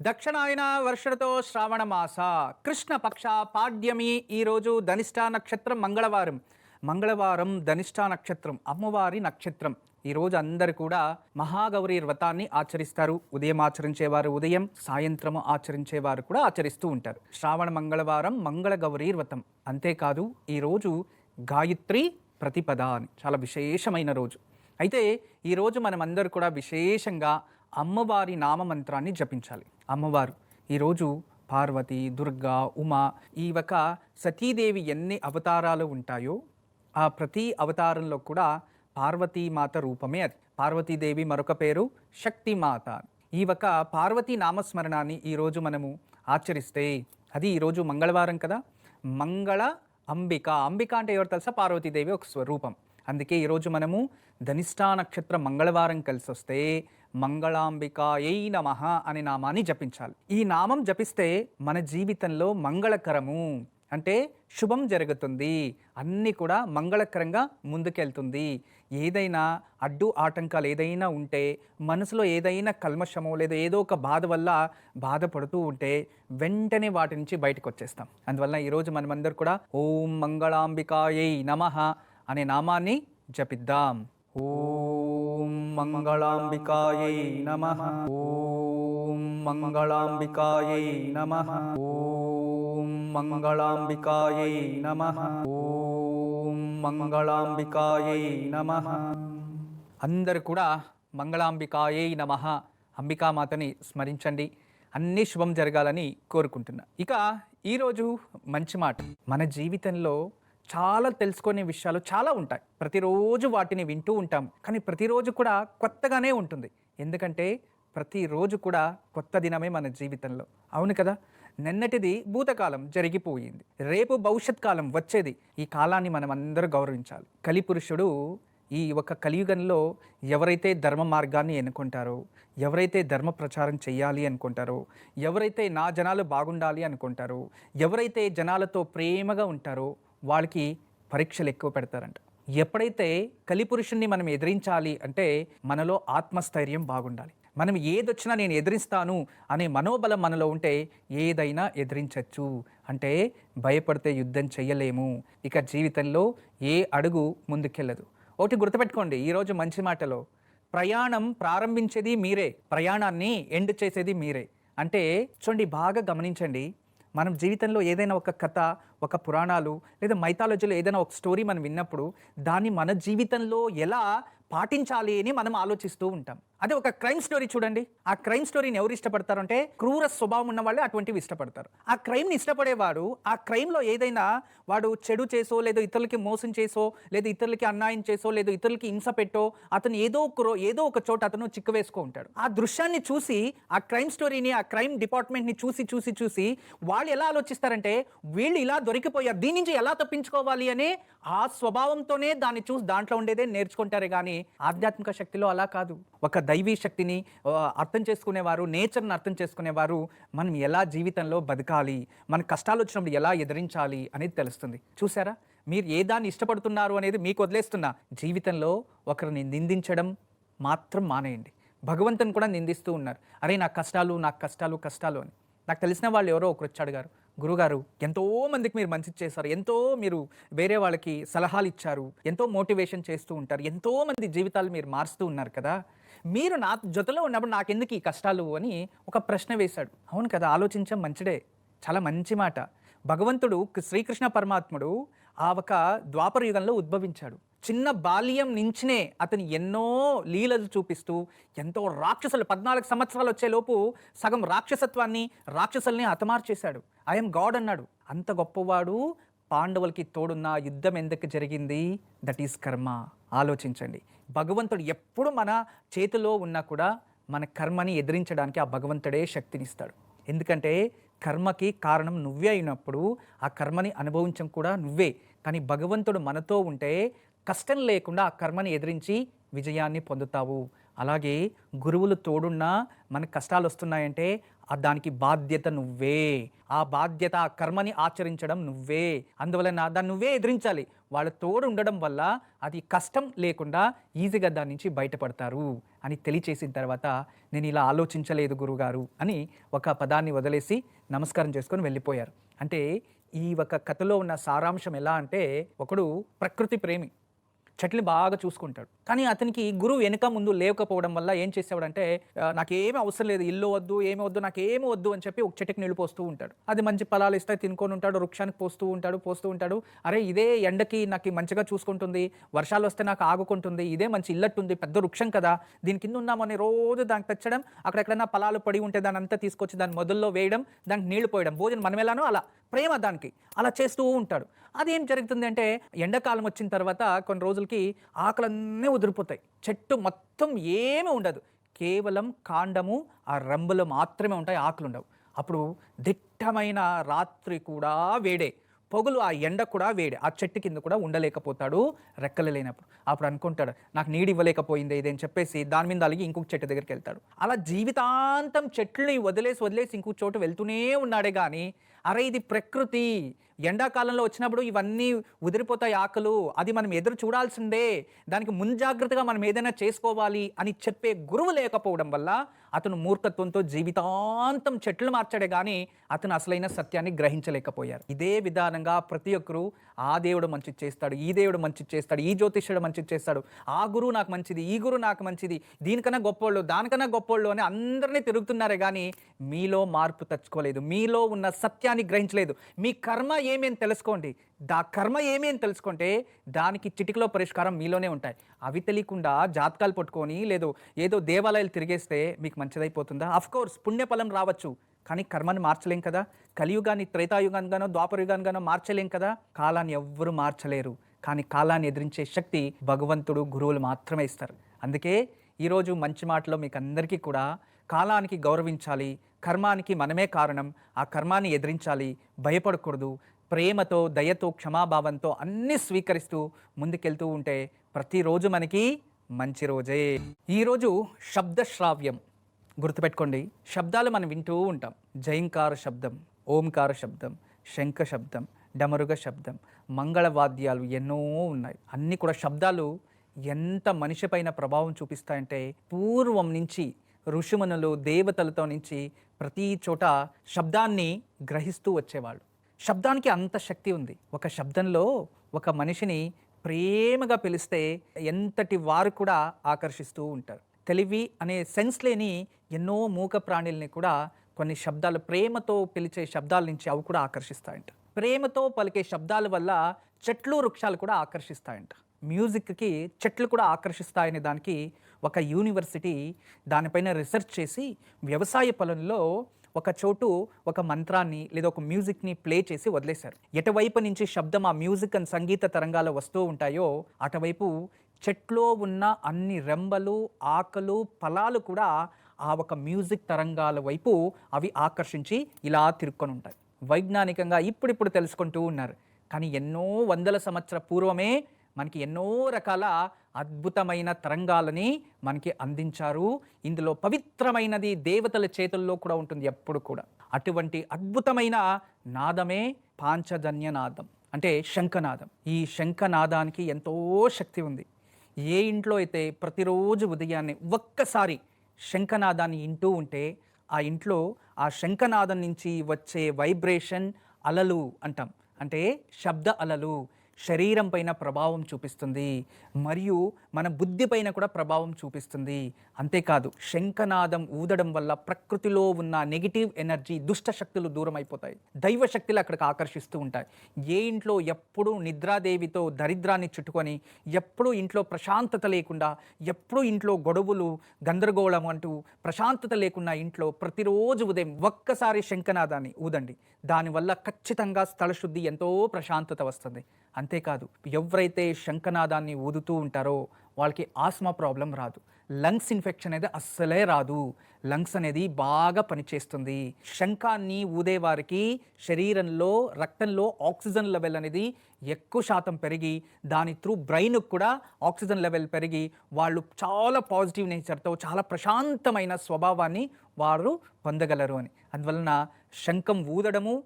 దక్షిణాయన వర్షతో శ్రావణ మాస కృష్ణ పక్ష పాడ్యమి. ఈరోజు ధనిష్ట నక్షత్రం మంగళవారం ధనిష్ట నక్షత్రం అమ్మవారి నక్షత్రం. ఈరోజు అందరు కూడా మహాగౌరి వ్రతాన్ని ఆచరిస్తారు. ఉదయం ఆచరించేవారు ఉదయం, సాయంత్రము ఆచరించేవారు కూడా ఆచరిస్తూ ఉంటారు. శ్రావణ మంగళవారం మంగళగౌరి వ్రతం. అంతేకాదు ఈరోజు గాయత్రి ప్రతిపద అని చాలా విశేషమైన రోజు. అయితే ఈరోజు మనమందరూ కూడా విశేషంగా అమ్మవారి నామమంత్రాన్ని జపించాలి. అమ్మవారు ఈరోజు పార్వతి, దుర్గా, ఉమా, ఈ ఒక సతీదేవి ఎన్ని అవతారాలు ఉంటాయో ఆ ప్రతి అవతారంలో కూడా పార్వతీమాత రూపమే అది. పార్వతీదేవి మరొక పేరు శక్తిమాత. ఈ ఒక పార్వతీ నామస్మరణాన్ని ఈరోజు మనము ఆచరిస్తే, అది ఈరోజు మంగళవారం కదా, మంగళ అంబిక. అంబిక అంటే ఎవరు తెలుసా? పార్వతీదేవి ఒక స్వరూపం. అందుకే ఈరోజు మనము ధనిష్ఠా నక్షత్ర మంగళవారం కలిసి వస్తే మంగళాంబికాయై నమః అనే నామాన్ని జపించాలి. ఈ నామం జపిస్తే మన జీవితంలో మంగళకరము అంటే శుభం జరుగుతుంది, అన్నీ కూడా మంగళకరంగా ముందుకెళ్తుంది. ఏదైనా అడ్డు ఆటంకాలు ఏదైనా ఉంటే, మనసులో ఏదైనా కల్మషమో లేదా ఏదో ఒక బాధ వల్ల బాధపడుతూ ఉంటే వెంటనే వాటి నుంచి బయటకు వచ్చేస్తాం. అందువల్ల ఈరోజు మనమందరూ కూడా ఓం మంగళాంబికాయై నమః అనే నామాన్ని జపిద్దాం. ఓం మంగళాంబికాయై నమః. ఓం మంగళాంబికాయై నమః. ఓం మంగళాంబికాయై నమః. ఓం మంగళాంబికాయై నమః. అందరూ కూడా మంగళాంబికాయై నమః అంబికామాతని స్మరించండి. అన్నీ శుభం జరగాలని కోరుకుంటున్నా. ఇక ఈరోజు మంచి మాట. మన జీవితంలో చాలా తెలుసుకునే విషయాలు చాలా ఉంటాయి. ప్రతిరోజు వాటిని వింటూ ఉంటాం, కానీ ప్రతిరోజు కూడా కొత్తగానే ఉంటుంది. ఎందుకంటే ప్రతిరోజు కూడా కొత్త దినమే మన జీవితంలో. అవును కదా? నిన్నటిది భూతకాలం జరిగిపోయింది, రేపు భవిష్యత్ కాలం వచ్చేది. ఈ కాలాన్ని మనం అందరూ గౌరవించాలి. కలిపురుషుడు ఈ ఒక కలియుగంలో ఎవరైతే ధర్మ మార్గాన్ని ఎన్నుకుంటారో, ఎవరైతే ధర్మ ప్రచారం చేయాలి అనుకుంటారో, ఎవరైతే నా జనాలు బాగుండాలి అనుకుంటారో, ఎవరైతే జనాలతో ప్రేమగా ఉంటారో వాళ్ళకి పరీక్షలు ఎక్కువ పెడతారంట. ఎప్పుడైతే కలిపురుషుణ్ణి మనం ఎదిరించాలి అంటే మనలో ఆత్మస్థైర్యం బాగుండాలి. మనం ఏదొచ్చినా నేను ఎదిరిస్తాను అనే మనోబలం మనలో ఉంటే ఏదైనా ఎదిరించవచ్చు. అంటే భయపడితే యుద్ధం చెయ్యలేము. ఇక జీవితంలో ఏ అడుగు ముందుకెళ్ళదు. ఒకటి గుర్తుపెట్టుకోండి, ఈరోజు మంచి మాటలో ప్రయాణం ప్రారంభించేది మీరే, ప్రయాణాన్ని ఎండ్ చేసేది మీరే. అంటే చూడండి, బాగా గమనించండి. మనం జీవితంలో ఏదైనా ఒక కథ, ఒక పురాణాలు లేదా మైథాలజీలో ఏదైనా ఒక స్టోరీ మనం విన్నప్పుడు దాన్ని మన జీవితంలో ఎలా పాటించాలి అని మనం ఆలోచిస్తూ ఉంటాం. అదే ఒక క్రైమ్ స్టోరీ చూడండి. ఆ క్రైమ్ స్టోరీని ఎవరు ఇష్టపడతారు అంటే క్రూర స్వభావం ఉన్న వాళ్ళే అటువంటివి ఇష్టపడతారు. ఆ క్రైమ్ని ఇష్టపడేవాడు ఆ క్రైమ్లో ఏదైనా వాడు చెడు చేసో లేదా ఇతరులకి మోసం చేసో లేదా ఇతరులకి అన్యాయం చేసో లేదా ఇతరులకి హింస పెట్టో అతను ఏదో ఒక చోట అతను చిక్కు వేసుకో ఉంటాడు. ఆ దృశ్యాన్ని చూసి ఆ క్రైమ్ స్టోరీని, ఆ క్రైమ్ డిపార్ట్మెంట్ని చూసి వాళ్ళు ఎలా ఆలోచిస్తారంటే వీళ్ళు ఇలా దొరికిపోయారు, దీని నుంచి ఎలా తప్పించుకోవాలి అనే ఆ స్వభావంతోనే దాన్ని చూసి దాంట్లో ఉండేదే నేర్చుకుంటారే కానీ ఆధ్యాత్మిక శక్తిలో అలా కాదు. ఒక దైవీ శక్తిని అర్థం చేసుకునేవారు, నేచర్ని అర్థం చేసుకునేవారు మనం ఎలా జీవితంలో బతకాలి, మన కష్టాలు వచ్చినప్పుడు ఎలా ఎదిరించాలి అనేది తెలుస్తుంది. చూసారా? మీరు ఏ దాన్ని ఇష్టపడుతున్నారు అనేది మీకు వదిలేస్తున్నా. జీవితంలో ఒకరిని నిందించడం మాత్రం మానేయండి. భగవంతుని కూడా నిందిస్తూ ఉన్నారు, అరే నాకు కష్టాలు అని. నాకు తెలిసిన వాళ్ళు ఎవరో ఒకరు వచ్చి అడిగారు, గురుగారు ఎంతో మందికి మీరు మంచి చేశారు, ఎంతో మీరు వేరే వాళ్ళకి సలహాలు ఇచ్చారు, ఎంతో మోటివేషన్ చేస్తూ ఉంటారు, ఎంతో మంది జీవితాలు మీరు మారుస్తూ ఉన్నారు కదా, మీరు నా జೊತೆలో ఉన్నప్పుడు నాకెందుకు ఈ కష్టాలు అని ఒక ప్రశ్న వేశాడు. అవును కదా, ఆలోచించడం మంచిదే, చాలా మంచి మాట. భగవంతుడు శ్రీకృష్ణ పరమాత్ముడు ఆ ఒక ద్వాపర యుగంలో ఉద్భవించాడు. చిన్న బాల్యం నుంచినే అతను ఎన్నో లీలలు చూపిస్తూ ఎంతో రాక్షసులు 14 సంవత్సరాలు వచ్చేలోపు సగం రాక్షసుల్ని హతమార్చేశాడు. ఐఎమ్ గాడ్ అన్నాడు. అంత గొప్పవాడు పాండవులకి తోడున్న యుద్ధం ఎందుకు జరిగింది? దట్ ఈస్ కర్మ. ఆలోచించండి. భగవంతుడు ఎప్పుడు మన చేతిలో ఉన్నా కూడా మన కర్మని ఎదిరించడానికి ఆ భగవంతుడే శక్తినిస్తాడు. ఎందుకంటే కర్మకి కారణం నువ్వే అయినప్పుడు ఆ కర్మని అనుభవించడం కూడా నువ్వే. కానీ భగవంతుడు మనతో ఉంటే కష్టం లేకుండా ఆ కర్మని ఎదిరించి విజయాన్ని పొందుతావు. అలాగే గురువులు తోడున్నా మనకు కష్టాలు వస్తున్నాయంటే దానికి బాధ్యత నువ్వే. ఆ బాధ్యత, ఆ కర్మని ఆచరించడం నువ్వే. అందువలన దాన్ని నువ్వే ఎదిరించాలి. వాళ్ళ తోడు ఉండడం వల్ల అది కష్టం లేకుండా ఈజీగా దాని నుంచి బయటపడతారు అని తెలియచేసిన తర్వాత, నేను ఇలా ఆలోచించలేదు గురుగారు అని ఒక పదాన్ని వదిలేసి నమస్కారం చేసుకొని వెళ్ళిపోయారు. అంటే ఈ ఒక కథలో ఉన్న సారాంశం ఎలా అంటే, ఒకడు ప్రకృతి ప్రేమి, చెట్లని బాగా చూసుకుంటాడు. కానీ అతనికి గురువు వెనక ముందు లేకపోవడం వల్ల ఏం చేసేవాడంటే, నాకేమి అవసరం లేదు, ఇల్లు వద్దు, ఏమి వద్దు, నాకేమి వద్దు అని చెప్పి ఒక చెట్టుకి నీళ్ళు పోస్తూ ఉంటాడు. అది మంచి ఫలాలు ఇస్తాయి, తినుకొని ఉంటాడు. వృక్షానికి పోస్తూ ఉంటాడు. అరే ఇదే ఎండకి నాకు మంచిగా చూసుకుంటుంది, వర్షాలు వస్తే నాకు ఆగుకుంటుంది, ఇదే మంచి ఇల్లట్టుంది, పెద్ద వృక్షం కదా, దీని కింద ఉన్నామని రోజు దానికి తెచ్చడం, అక్కడెక్కడైనా ఫలాలు పడి ఉంటే దాని అంతా తీసుకొచ్చి దాని మొదల్లో వేయడం, దానికి నీళ్లు పోయడం, భోజనం మనం ఎలానో అలా ప్రేమ దానికి అలా చేస్తూ ఉంటాడు. అదేం జరుగుతుంది అంటే, ఎండాకాలం వచ్చిన తర్వాత కొన్ని రోజులకి ఆకులన్నీ ఉదిరిపోతాయి, చెట్టు మొత్తం ఏమీ ఉండదు, కేవలం కాండము ఆ రంబులు మాత్రమే ఉంటాయి, ఆకులు ఉండవు. అప్పుడు దిట్టమైన రాత్రి కూడా వేడే, పొగలు ఆ ఎండ కూడా వేడి, ఆ చెట్టు కింద కూడా ఉండలేకపోతాడు రెక్కలు లేనప్పుడు. అప్పుడు అనుకుంటాడు, నాకు నీడు ఇవ్వలేకపోయింది ఇదేని చెప్పేసి దాని మీద అలిగి ఇంకొక చెట్టు దగ్గరికి వెళ్తాడు. అలా జీవితాంతం చెట్లని వదిలేసి ఇంకొక చోటు వెళ్తూనే ఉన్నాడే కానీ, అరే ఇది ప్రకృతి, ఎండాకాలంలో వచ్చినప్పుడు ఇవన్నీ ఉదిరిపోతాయి ఆకులు, అది మనం ఎదురు చూడాల్సిందే, దానికి ముంజాగ్రత్తగా మనం ఏదైనా చేసుకోవాలి అని చెప్పే గురువు లేకపోవడం వల్ల అతను మూర్ఖత్వంతో జీవితాంతం చెట్లు మార్చాడే కానీ అతను అసలైన సత్యాన్ని గ్రహించలేకపోయారు. ఇదే విధానంగా ప్రతి ఒక్కరు, ఆ దేవుడు మంచి చేస్తాడు, ఈ దేవుడు మంచి చేస్తాడు, ఈ జ్యోతిష్యుడు మంచి చేస్తాడు, ఆ గురువు నాకు మంచిది, ఈ గురువు నాకు మంచిది, దీనికన్నా గొప్పోళ్ళు, దానికన్నా గొప్పోళ్ళు అని అందరినీ తిరుగుతున్నారే కానీ మీలో మార్పు తెచ్చుకోలేదు, మీలో ఉన్న సత్యాన్ని గ్రహించలేదు. మీ కర్మ ఏమి అని తెలుసుకోండి, కర్మ ఏమి అని తెలుసుకుంటే దానికి చిటికలో పరిష్కారం మీలోనే ఉంటాయి. అవి తెలియకుండా జాతకాలు పట్టుకొని లేదు ఏదో దేవాలయాలు తిరిగేస్తే మీకు మంచిదైపోతుందా? అఫ్కోర్స్ పుణ్యఫలం రావచ్చు, కానీ కర్మని మార్చలేం కదా. కలియుగాన్ని త్రేతాయుగానిగానో ద్వాపరయుగానిగానో మార్చలేం కదా. కాలాన్ని ఎవ్వరూ మార్చలేరు, కానీ కాలాన్ని ఎదిరించే శక్తి భగవంతుడు, గురువులు మాత్రమే ఇస్తారు. అందుకే ఈరోజు మంచి మాటలో మీకు అందరికీ కూడా కాలానికి గౌరవించాలి, కర్మానికి మనమే కారణం, ఆ కర్మాన్ని ఎదిరించాలి, భయపడకూడదు, ప్రేమతో, దయతో, క్షమాభావంతో అన్నీ స్వీకరిస్తూ ముందుకెళ్తూ ఉంటే ప్రతిరోజు మనకి మంచి రోజే. ఈరోజు శబ్దశ్రావ్యం గుర్తుపెట్టుకోండి. శబ్దాలు మనం వింటూ ఉంటాం. జైంకార శబ్దం, ఓంకార శబ్దం, శంఖ శబ్దం, డమరుగ శబ్దం, మంగళవాద్యాలు ఎన్నో ఉన్నాయి. అన్నీ కూడా శబ్దాలు ఎంత మనిషి పైన ప్రభావం చూపిస్తాయంటే, పూర్వం నుంచి ఋషిమునులు, దేవతలతో నుంచి ప్రతి చోట శబ్దాన్ని గ్రహిస్తూ వచ్చేవాళ్ళు. శబ్దానికి అంత శక్తి ఉంది. ఒక శబ్దంలో ఒక మనిషిని ప్రేమగా పిలిస్తే ఎంతటి వారు కూడా ఆకర్షిస్తూ ఉంటారు. తెలివి అనే సెన్స్ లేని ఎన్నో మూక ప్రాణుల్ని కూడా కొన్ని శబ్దాలు, ప్రేమతో పిలిచే శబ్దాల నుంచి అవి కూడా ఆకర్షిస్తాయంట. ప్రేమతో పలికే శబ్దాల వల్ల చెట్లు, వృక్షాలు కూడా ఆకర్షిస్తాయంట. మ్యూజిక్కి చెట్లు కూడా ఆకర్షిస్తాయనే దానికి ఒక యూనివర్సిటీ దానిపైన రీసెర్చ్ చేసి వ్యవసాయ పొలంలో ఒక చోటు ఒక మంత్రాన్ని లేదా ఒక మ్యూజిక్ని ప్లే చేసి వదిలేశారు. ఎటువైపు నుంచి శబ్దం, ఆ మ్యూజిక్ అండ్ సంగీత తరంగాలు వస్తూ ఉంటాయో అటువైపు చెట్లో ఉన్న అన్ని రెమ్మలు, ఆకులు, ఫలాలు కూడా ఆ ఒక మ్యూజిక్ తరంగాల వైపు అవి ఆకర్షించి ఇలా తిరుక్కొని ఉంటాయి. వైజ్ఞానికంగా ఇప్పుడిప్పుడు తెలుసుకుంటూ ఉన్నారు, కానీ ఎన్నో వందల సంవత్సరాల పూర్వమే మనకి ఎన్నో రకాల అద్భుతమైన తరంగాలని మనకి అందించారు. ఇందులో పవిత్రమైనది దేవతల చేతుల్లో కూడా ఉంటుంది ఎప్పుడు కూడా. అటువంటి అద్భుతమైన నాదమే పాంచజన్య నాదం, అంటే శంఖనాదం. ఈ శంఖనాదానికి ఎంతో శక్తి ఉంది. ఏ ఇంట్లో అయితే ప్రతిరోజు ఉదయాన్నే ఒక్కసారి శంఖనాదాన్ని వింటూ ఉంటే ఆ ఇంట్లో ఆ శంఖనాదం నుంచి వచ్చే వైబ్రేషన్, అలలు అంటాం, అంటే శబ్ద అలలు శరీరం పైన ప్రభావం చూపిస్తుంది, మరియు మన బుద్ధి పైన కూడా ప్రభావం చూపిస్తుంది. అంతేకాదు శంఖనాదం ఊదడం వల్ల ప్రకృతిలో ఉన్న నెగిటివ్ ఎనర్జీ, దుష్ట శక్తులు దూరం అయిపోతాయి, దైవ శక్తులు అక్కడికి ఆకర్షిస్తూ ఉంటాయి. ఏ ఇంట్లో ఎప్పుడూ నిద్రాదేవితో దరిద్రాన్ని చుట్టుకొని, ఎప్పుడూ ఇంట్లో ప్రశాంతత లేకుండా, ఎప్పుడూ ఇంట్లో గొడవలు, గందరగోళం అంటూ ప్రశాంతత లేకుండా ఇంట్లో ప్రతిరోజు ఉదయం ఒక్కసారి శంఖనాదాన్ని ఊదండి. దానివల్ల ఖచ్చితంగా స్థలశుద్ధి, ఎంతో ప్రశాంతత వస్తుంది. అంతేకాదు ఎవరైతే శంఖనాదాన్ని ఊదుతూ ఉంటారో వాళ్ళకి ఆస్మా ప్రాబ్లం రాదు, లంగ్స్ ఇన్ఫెక్షన్ అనేది అస్సలే రాదు, లంగ్స్ అనేది బాగా పనిచేస్తుంది. శంఖాన్ని ఊదేవారికి శరీరంలో రక్తంలో ఆక్సిజన్ లెవెల్ అనేది ఎక్కువ శాతం పెరిగి దాని త్రూ బ్రెయిన్కి కూడా ఆక్సిజన్ లెవెల్ పెరిగి వాళ్ళు చాలా పాజిటివ్ నేచర్తో చాలా ప్రశాంతమైన స్వభావాన్ని వారు పొందగలరు అని. అందువలన శంఖం ఊదడము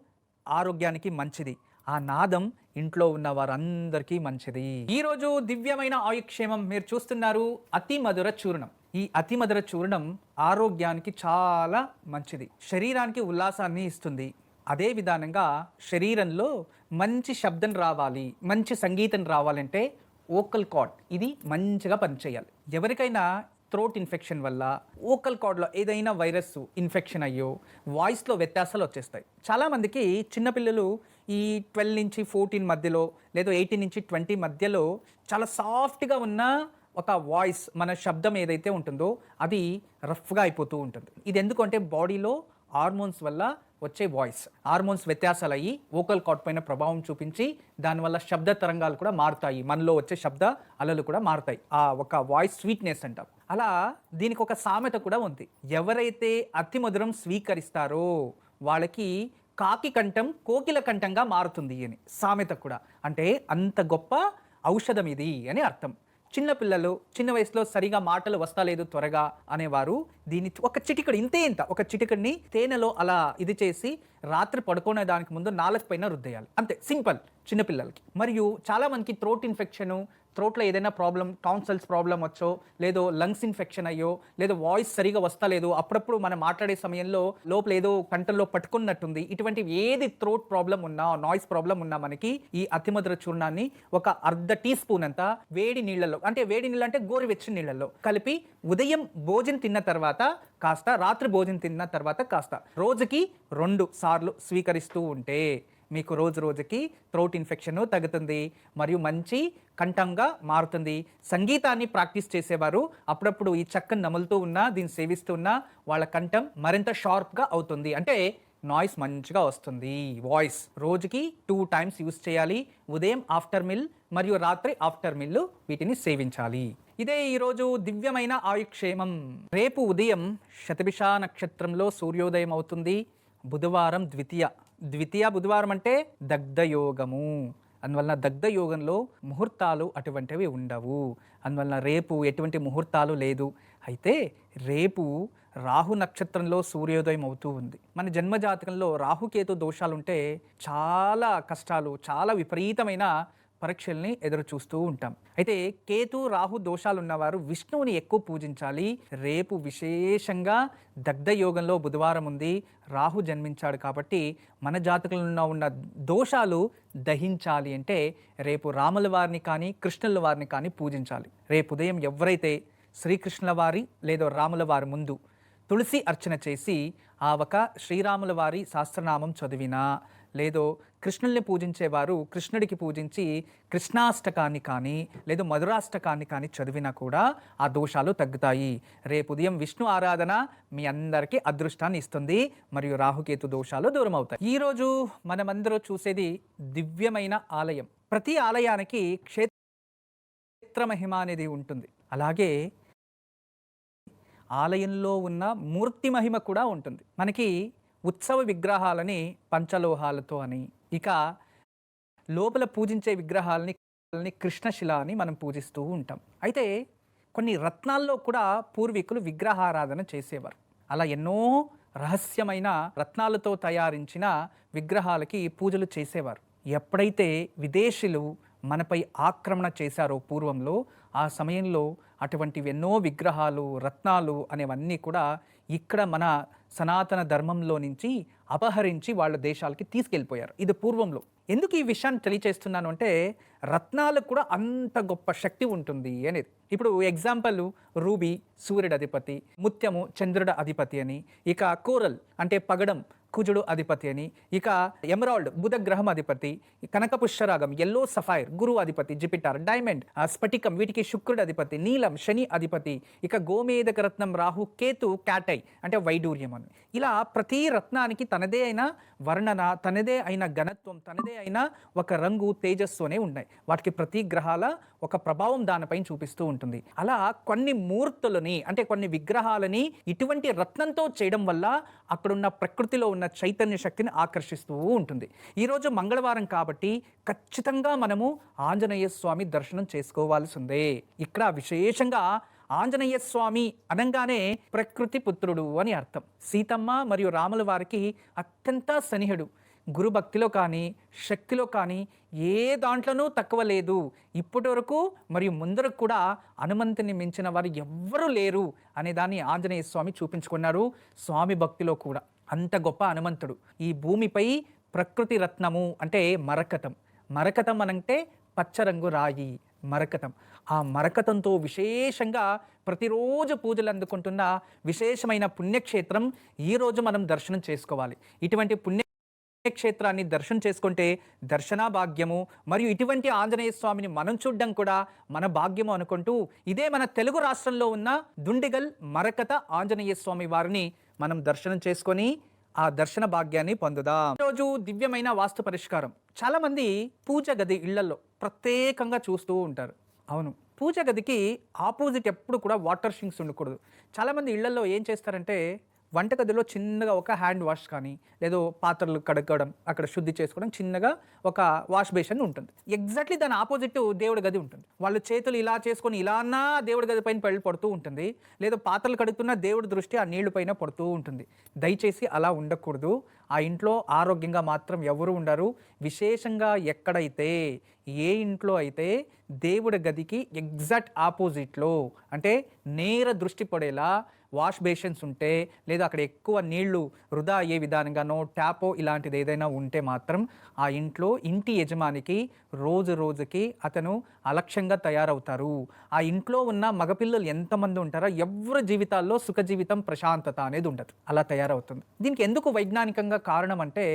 ఆరోగ్యానికి మంచిది, ఆ నాదం ఇంట్లో ఉన్న వారందరికీ మంచిది. ఈరోజు దివ్యమైన ఆయుక్షేమం మీరు చూస్తున్నారు అతి మధుర చూర్ణం. ఈ అతి మధుర చూర్ణం ఆరోగ్యానికి చాలా మంచిది, శరీరానికి ఉల్లాసాన్ని ఇస్తుంది. అదే విధానంగా శరీరంలో మంచి శబ్దం రావాలి, మంచి సంగీతం రావాలంటే వోకల్ కార్డ్ ఇది మంచిగా పనిచేయాలి. ఎవరికైనా థ్రోట్ ఇన్ఫెక్షన్ వల్ల వోకల్ కార్డ్లో ఏదైనా వైరస్ ఇన్ఫెక్షన్ అయ్యో వాయిస్లో వ్యత్యాసాలు వచ్చేస్తాయి. చాలామందికి చిన్నపిల్లలు ఈ 12 నుంచి 14 మధ్యలో లేదా 18 నుంచి 20 మధ్యలో చాలా సాఫ్ట్గా ఉన్న ఒక వాయిస్ మన శబ్దం ఏదైతే ఉంటుందో అది రఫ్గా అయిపోతూ ఉంటుంది. ఇది ఎందుకంటే బాడీలో హార్మోన్స్ వల్ల వచ్చే వాయిస్, హార్మోన్స్ వ్యత్యాసాలు అయ్యి వోకల్ కార్డ్ పైన ప్రభావం చూపించి దానివల్ల శబ్ద తరంగాలు కూడా మారుతాయి, మనలో వచ్చే శబ్ద అలలు కూడా మారుతాయి. ఆ ఒక వాయిస్ స్వీట్నెస్ అంటాం. అలా దీనికి ఒక సామెత కూడా ఉంది, ఎవరైతే అతి మధురం స్వీకరిస్తారో వాళ్ళకి కాకి కంఠం కోకిల కంఠంగా మారుతుంది అని సామెత కూడా. అంటే అంత గొప్ప ఔషధం ఇది అని అర్థం. చిన్నపిల్లలు చిన్న వయసులో సరిగా మాటలు వస్తలేదు త్వరగా అనేవారు దీన్ని ఒక చిటికడు ఇంత ఒక చిటికడిని తేనెలో అలా ఇది చేసి రాత్రి పడుకునే దానికి ముందు నాలుగు పైన రుద్దేయాలి, అంతే సింపుల్ చిన్నపిల్లలకి. మరియు చాలామందికి థ్రోట్ ఇన్ఫెక్షను, థ్రోట్లో ఏదైనా ప్రాబ్లం, టాన్సిల్స్ ప్రాబ్లం వచ్చో లేదో లంగ్స్ ఇన్ఫెక్షన్ అయ్యో లేదో వాయిస్ సరిగా వస్తలేదు, అప్పుడప్పుడు మనం మాట్లాడే సమయంలో లోపల ఏదో కంటల్లో పట్టుకున్నట్టుంది, ఇటువంటి ఏది థ్రోట్ ప్రాబ్లం ఉన్నా నాయిస్ ప్రాబ్లం ఉన్నా మనకి ఈ అతిమధుర చూర్ణాన్ని ఒక అర్ధ టీ స్పూన్ అంతా వేడి నీళ్ళలో, అంటే వేడి నీళ్ళు అంటే గోరువెచ్చని నీళ్ళల్లో కలిపి ఉదయం భోజనం తిన్న తర్వాత కాస్త, రాత్రి భోజనం తిన్న తర్వాత కాస్త, రోజుకి 2 సార్లు స్వీకరిస్తూ ఉంటే మీకు రోజు రోజుకి థ్రోట్ ఇన్ఫెక్షన్ తగ్గుతుంది మరియు మంచి కంఠంగా మారుతుంది. సంగీతాన్ని ప్రాక్టీస్ చేసేవారు అప్పుడప్పుడు ఈ చక్కని నములుతూ ఉన్నా దీన్ని సేవిస్తూ ఉన్నా వాళ్ళ కంఠం మరింత షార్ప్గా అవుతుంది, అంటే నాయిస్ మంచిగా వస్తుంది. వాయిస్ రోజుకి 2 టైమ్స్ యూస్ చేయాలి, ఉదయం ఆఫ్టర్ మిల్ మరియు రాత్రి ఆఫ్టర్ మిల్ వీటిని సేవించాలి. ఇదే ఈరోజు దివ్యమైన ఆయుక్షేమం. రేపు ఉదయం శతభిష నక్షత్రంలో సూర్యోదయం అవుతుంది. బుధవారం ద్వితీయ బుధవారం అంటే దగ్ధయోగము. అందువలన దగ్ధయోగంలో ముహూర్తాలు అటువంటివి ఉండవు. అందువలన రేపు ఎటువంటి ముహూర్తాలు లేదు. అయితే రేపు రాహు నక్షత్రంలో సూర్యోదయం అవుతూ ఉంది. మన జన్మజాతకంలో రాహుకేతు దోషాలుంటే చాలా కష్టాలు, చాలా విపరీతమైన పరీక్షల్ని ఎదురు చూస్తూ ఉంటాం. అయితే కేతు రాహు దోషాలు ఉన్నవారు విష్ణువుని ఎక్కువ పూజించాలి. రేపు విశేషంగా దగ్ధయోగంలో బుధవారం ఉంది, రాహు జన్మించాడు కాబట్టి మన జాతకంలో ఉన్న దోషాలు దహించాలి అంటే రేపు రాముల వారిని కానీ కృష్ణుల వారిని కానీ పూజించాలి. రేపు ఉదయం ఎవరైతే శ్రీకృష్ణుల వారి లేదా రాముల వారి ముందు తులసి అర్చన చేసి ఆ ఒక శ్రీరాముల వారి సహస్రనామం చదివినా, లేదో కృష్ణుల్ని పూజించేవారు కృష్ణుడికి పూజించి కృష్ణాష్టకాన్ని కానీ లేదా మధురాష్టకాన్ని కానీ చదివినా కూడా ఆ దోషాలు తగ్గుతాయి. రేపు ఉదయం విష్ణు ఆరాధన మీ అందరికీ అదృష్టాన్ని ఇస్తుంది మరియు రాహుకేతు దోషాలు దూరం అవుతాయి. ఈరోజు మనమందరూ చూసేది దివ్యమైన ఆలయం. ప్రతి ఆలయానికి క్షేత్ర మహిమ అనేది ఉంటుంది. అలాగే ఆలయంలో ఉన్న మూర్తి మహిమ కూడా ఉంటుంది. మనకి ఉత్సవ విగ్రహాలని పంచలోహాలతో అని, ఇక లోపల పూజించే విగ్రహాలని కృష్ణశిల అని మనం పూజిస్తూ ఉంటాం. అయితే కొన్ని రత్నాల్లో కూడా పూర్వీకులు విగ్రహారాధన చేసేవారు. అలా ఎన్నో రహస్యమైన రత్నాలతో తయారించిన విగ్రహాలకి పూజలు చేసేవారు. ఎప్పుడైతే విదేశీయులు మనపై ఆక్రమణ చేశారో పూర్వంలో, ఆ సమయంలో అటువంటివి ఎన్నో విగ్రహాలు, రత్నాలు అనేవన్నీ కూడా ఇక్కడ మన సనాతన ధర్మంలో నుంచి అపహరించి వాళ్ళ దేశాలకి తీసుకెళ్ళిపోయారు. ఇది పూర్వంలో. ఎందుకు ఈ విషయాన్ని తెలియచేస్తున్నాను అంటే రత్నాలకు కూడా అంత గొప్ప శక్తి ఉంటుంది అనేది. ఇప్పుడు ఎగ్జాంపుల్ రూబీ సూర్యుడు అధిపతి, ముత్యము చంద్రుడు అధిపతి అని, ఇక కోరల్ అంటే పగడం కుజుడు అధిపతి అని, ఇక ఎమరాల్డ్ బుధ గ్రహం అధిపతి, కనక పుష్యరాగం ఎల్లో సఫైర్ గురువు అధిపతి, జుపిటర్ డైమండ్ స్ఫటికం వీటికి శుక్రుడు అధిపతి, నీలం శని అధిపతి, ఇక గోమేదక రత్నం రాహు కేతు క్యాటై అంటే వైడూర్యం అని. ఇలా ప్రతి రత్నానికి తనదే అయిన వర్ణన, తనదే అయిన ఘనత్వం, తనదే అయిన ఒక రంగు తేజస్సు అనే ఉన్నాయి. వాటికి ప్రతి గ్రహాల ఒక ప్రభావం దానిపైన చూపిస్తూ ఉంటుంది. అలా కొన్ని మూర్తులని అంటే కొన్ని విగ్రహాలని ఇటువంటి రత్నంతో చేయడం వల్ల అక్కడున్న ప్రకృతిలో ఉన్న చైతన్య శక్తిని ఆకర్షిస్తూ ఉంటుంది. ఈరోజు మంగళవారం కాబట్టి ఖచ్చితంగా మనము ఆంజనేయ స్వామి దర్శనం చేసుకోవాల్సిందే. ఇక్కడ విశేషంగా ఆంజనేయ స్వామి అనగానే ప్రకృతి పుత్రుడు అని అర్థం. సీతమ్మ మరియు రాముల వారికి అత్యంత సన్నిహితుడు. గురుభక్తిలో కానీ శక్తిలో కానీ ఏ దాంట్లోనూ తక్కువ లేదు. ఇప్పటి వరకు మరియు ముందరకు కూడా హనుమంతుని మించిన వారు ఎవ్వరూ లేరు అనే దాన్ని ఆంజనేయ స్వామి చూపించుకున్నారు. స్వామి భక్తిలో కూడా అంత గొప్ప హనుమంతుడు. ఈ భూమిపై ప్రకృతి రత్నము అంటే మరకతం. మరకతం అనంటే పచ్చరంగు రాయి మరకతం. ఆ మరకతంతో విశేషంగా ప్రతిరోజు పూజలు అందుకుంటున్న విశేషమైన పుణ్యక్షేత్రం ఈరోజు మనం దర్శనం చేసుకోవాలి. ఇటువంటి పుణ్యక్షేత్రాన్ని దర్శనం చేసుకుంటే దర్శనా భాగ్యము మరియు ఇటువంటి ఆంజనేయ స్వామిని మనం చూడడం కూడా మన భాగ్యము అనుకుంటూ ఇదే మన తెలుగు రాష్ట్రంలో ఉన్న దుండిగల్ మరకత ఆంజనేయ స్వామి వారిని మనం దర్శనం చేసుకొని ఆ దర్శన భాగ్యాన్ని పొందుదాం. ఈరోజు దివ్యమైన వాస్తు పరిష్కారం. చాలామంది పూజ గది ఇళ్లలో ప్రత్యేకంగా చూస్తూ ఉంటారు. అవును, పూజ గదికి ఆపోజిట్ ఎప్పుడు కూడా వాటర్ షింక్స్ ఉండకూడదు. చాలామంది ఇళ్లలో ఏం చేస్తారంటే వంటగదిలో చిన్నగా ఒక హ్యాండ్ వాష్ కానీ లేదో పాత్రలు కడగడం అక్కడ శుద్ధి చేసుకోవడం చిన్నగా ఒక వాష్ బేసిన్ ఉంటుంది. ఎగ్జాక్ట్లీ దాని ఆపోజిట్ దేవుడి గది ఉంటుంది. వాళ్ళు చేతులు ఇలా చేసుకొని ఇలా అన్నా దేవుడి గది పైన పెళ్ళి పడుతూ ఉంటుంది, లేదా పాత్రలు కడుగుతున్న దేవుడి దృష్టి ఆ నీళ్లు పైన పడుతూ ఉంటుంది. దయచేసి అలా ఉండకూడదు. ఆ ఇంట్లో ఆరోగ్యంగా మాత్రం ఎవరు ఉండరు. విశేషంగా ఎక్కడైతే ఏ ఇంట్లో అయితే దేవుడి గదికి ఎగ్జాక్ట్ ఆపోజిట్లో అంటే నేర దృష్టి పడేలా వాష్ బేషన్స్ ఉంటే లేదా అక్కడ ఎక్కువ నీళ్లు వృధా అయ్యే విధానంగానో ట్యాపో ఇలాంటిది ఏదైనా ఉంటే మాత్రం ఆ ఇంట్లో ఇంటి యజమానికి రోజు రోజుకి అతను అలక్ష్యంగా తయారవుతారు. ఆ ఇంట్లో ఉన్న మగపిల్లలు ఎంతమంది ఉంటారో ఎవరి జీవితాల్లో సుఖ జీవితం ప్రశాంతత అనేది ఉండదు. అలా తయారవుతుంది. దీనికి ఎందుకు వైజ్ఞానికంగా కారణం అంటే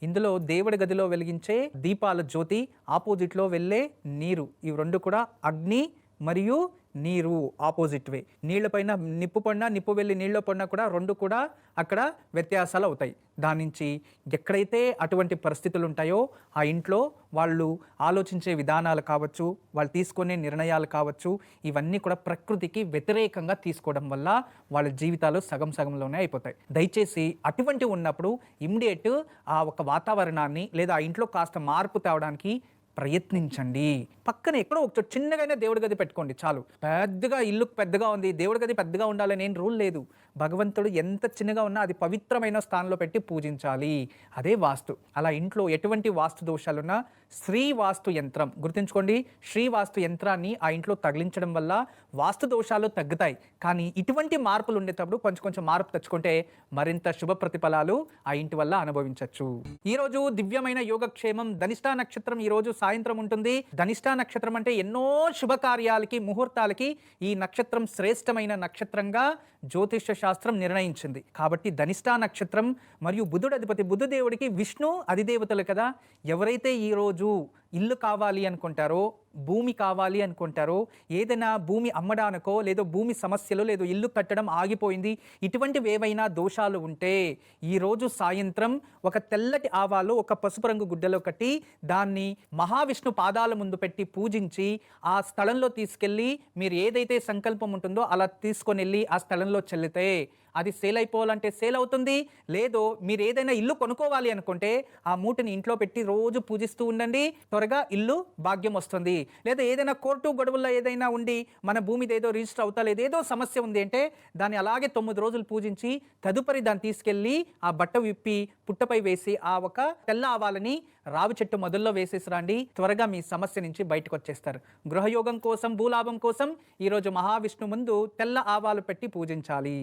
ఇందులో దేవుడి గదిలో వెలిగించే దీపాల జ్యోతి, ఆపోజిట్లో వెళ్ళే నీరు, ఇవి రెండు కూడా అగ్ని మరియు నీరు ఆపోజిట్ వే. నీళ్లపైన నిప్పు పడినా నిప్పు వెళ్ళి నీళ్ళలో పడినా కూడా రెండు కూడా అక్కడ వ్యత్యాసాలు అవుతాయి. దాని నుంచి ఎక్కడైతే అటువంటి పరిస్థితులు ఉంటాయో ఆ ఇంట్లో వాళ్ళు ఆలోచించే విధానాలు కావచ్చు, వాళ్ళు తీసుకునే నిర్ణయాలు కావచ్చు, ఇవన్నీ కూడా ప్రకృతికి వ్యతిరేకంగా తీసుకోవడం వల్ల వాళ్ళ జీవితాలు సగం సగంలోనే అయిపోతాయి. దయచేసి అటువంటి ఉన్నప్పుడు ఇమ్మీడియట్ ఆ ఒక వాతావరణాన్ని లేదా ఆ ఇంట్లో కాస్త మార్పు తేవడానికి ప్రయత్నించండి. పక్కన ఎక్కడో ఒక చిన్నగా దేవుడి గది పెట్టుకోండి చాలు. పెద్దగా ఇల్లు పెద్దగా ఉంది, దేవుడి గది పెద్దగా ఉండాలని ఏం రూల్ లేదు. భగవంతుడు ఎంత చిన్నగా ఉన్నా అది పవిత్రమైన స్థానంలో పెట్టి పూజించాలి. అదే వాస్తు. అలా ఇంట్లో ఎటువంటి వాస్తు దోషాలున్నా శ్రీ వాస్తు యంత్రం గుర్తుంచుకోండి. శ్రీ వాస్తు యంత్రాన్ని ఆ ఇంట్లో తగిలించడం వల్ల వాస్తు దోషాలు తగ్గుతాయి. కానీ ఇటువంటి మార్పులు ఉండేటప్పుడు కొంచెం కొంచెం మార్పు తెచ్చుకుంటే మరింత శుభ ప్రతిఫలాలు ఆ ఇంటి వల్ల అనుభవించవచ్చు. ఈరోజు దివ్యమైన యోగక్షేమం ధనిష్టా నక్షత్రం ఈరోజు సాయంత్రం ఉంటుంది. ధనిష్టా నక్షత్రం అంటే ఎన్నో శుభకార్యాలకి ముహూర్తాలకి ఈ నక్షత్రం శ్రేష్టమైన నక్షత్రంగా జ్యోతిష్య శాస్త్రం నిర్ణయించింది. కాబట్టి ధనిష్టా నక్షత్రం మరియు బుధుడు అధిపతి, బుధుదేవుడికి విష్ణు అధిదేవతలు కదా. ఎవరైతే ఈరోజు ఇల్లు కావాలి అనుకుంటారో, భూమి కావాలి అనుకుంటారో, ఏదైనా భూమి అమ్మడానికో లేదో భూమి సమస్యలు లేదో ఇల్లు కట్టడం ఆగిపోయింది, ఇటువంటివి ఏవైనా దోషాలు ఉంటే ఈరోజు సాయంత్రం ఒక తెల్లటి ఆవాలు ఒక పసుపు రంగు గుడ్డలో కట్టి దాన్ని మహావిష్ణు పాదాల ముందు పెట్టి పూజించి ఆ స్థలంలో తీసుకెళ్ళి మీరు ఏదైతే సంకల్పం ఉంటుందో అలా తీసుకొని వెళ్ళి ఆ స్థలంలో చెల్లితే అది సేల్ అయిపోవాలంటే సేల్ అవుతుంది. లేదో మీరు ఏదైనా ఇల్లు కొనుక్కోవాలి అనుకుంటే ఆ మూటని ఇంట్లో పెట్టి రోజు పూజిస్తూ ఉండండి. త్వరగా ఇల్లు భాగ్యం వస్తుంది. లేదా ఏదైనా కోర్టు గొడవల్లో ఏదైనా ఉండి మన భూమిది ఏదో రిజిస్టర్ అవుతా లేదు, ఏదో సమస్య ఉంది అంటే దాన్ని అలాగే 9 రోజులు పూజించి తదుపరి దాన్ని తీసుకెళ్ళి ఆ బట్ట విప్పి పుట్టపై వేసి ఆ ఒక తెల్ల ఆవాలని రావి చెట్టు మొదల్లో వేసేసి రండి. త్వరగా మీ సమస్య నుంచి బయటకు వచ్చేస్తారు. గృహయోగం కోసం, భూలాభం కోసం ఈరోజు మహావిష్ణు ముందు తెల్ల ఆవాలు పెట్టి పూజించాలి.